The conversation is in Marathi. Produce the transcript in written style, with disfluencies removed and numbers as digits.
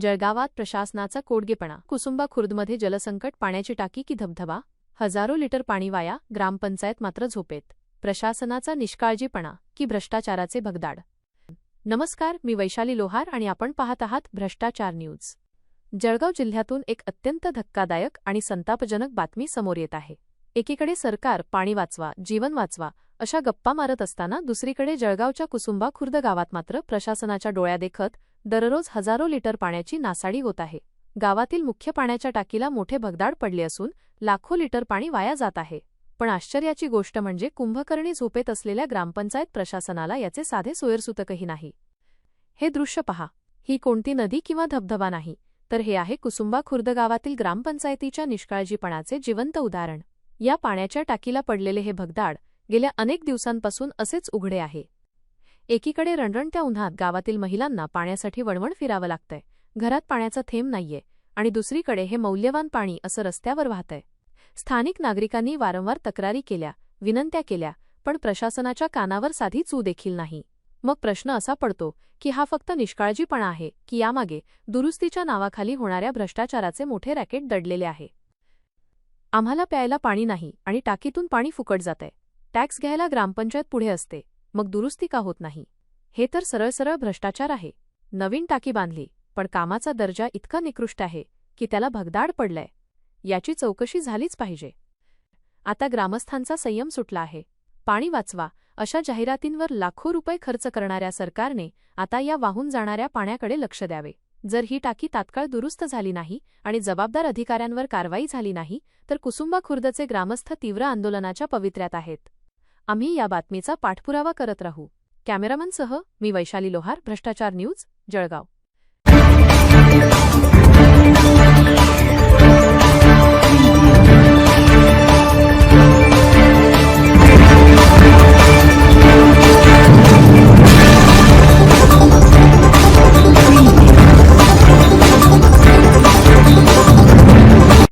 जळगावात प्रशासनाचा कोडगेपणा. कुसुंबा खुर्दमध्ये जलसंकट, पाण्याची टाकी की धबधबा, हजारो लिटर पाणी वाया, ग्रामपंचायत मात्र झोपेत. प्रशासनाचा निष्काळजीपणा की भ्रष्टाचाराचे भगदाड. नमस्कार, मी वैशाली लोहार आणि आपण पाहत आहात भ्रष्टाचार न्यूज. जळगाव जिल्ह्यातून एक अत्यंत धक्कादायक आणि संतापजनक बातमी समोर येत आहे. एकीकडे सरकार पाणी वाचवा, जीवन वाचवा अशा गप्पा मारत असताना दुसरीकडे जळगावच्या कुसुंबा खुर्द गावात मात्र प्रशासनाच्या डोळ्यादेखत दररोज हजारो लिटर पाण्याची नासाडी होत आहे. गावातील मुख्य पाण्याच्या टाकीला मोठे भगदाड पडले असून लाखो लिटर पाणी वाया जात आहे. पण आश्चर्याची गोष्ट म्हणजे कुंभकर्णी झोपेत असलेल्या ग्रामपंचायत प्रशासनाला याचे साधे सोयरसूतकही नाही. हे दृश्य पहा. ही कोणती नदी किंवा धबधबा नाही, तर हे आहे कुसुंबा खुर्द गावातील ग्रामपंचायतीच्या निष्काळजीपणाचे जिवंत उदाहरण. या पाण्याच्या टाकीला पडलेले हे भगदाड गेल्या अनेक दिवसांपासून असेच उघडे आहे. एकीकडे रणरणत्या उन्हात गावातील महिलांना पाण्यासाठी वणवण फिरावं लागतंय, घरात पाण्याचा थेंब नाहीये, आणि दुसरीकडे हे मौल्यवान पाणी असं रस्त्यावर वाहतंय. स्थानिक नागरिकांनी वारंवार तक्रारी केल्या, विनंत्या केल्या, पण प्रशासनाच्या कानावर साधी चू देखील नाही. मग प्रश्न असा पडतो की हा फक्त निष्काळजीपणा आहे की यामागे दुरुस्तीच्या नावाखाली होणाऱ्या भ्रष्टाचाराचे मोठे रॅकेट दडलेले आहे. आम्हाला प्यायला पाणी नाही आणि टाकीतून पाणी फुकट जातंय. टॅक्स घ्यायला ग्रामपंचायत पुढे असते, मग दुरुस्ती का होत नाही? हे तर सरळ भ्रष्टाचार आहे. नवीन टाकी बांधली, पण कामाचा दर्जा इतका निकृष्ट आहे की त्याला भगदाड पडलंय. याची चौकशी झालीच पाहिजे. आता ग्रामस्थांचा संयम सुटला आहे. पाणी वाचवा अशा जाहिरातींवर लाखो रुपये खर्च करणाऱ्या सरकारने आता या वाहून जाणाऱ्या पाण्याकडे लक्ष द्यावे. जर ही टाकी तात्काळ दुरुस्त झाली नाही आणि जबाबदार अधिकाऱ्यांवर कारवाई झाली नाही तर कुसुंबा खुर्दचे ग्रामस्थ तीव्र आंदोलनाच्या पवित्र्यात आहेत. आम्ही या बातमीचा पाठपुरावा करत राहू. कॅमेरामनसह मी वैशाली लोहार, भ्रष्टाचार न्यूज, जळगाव.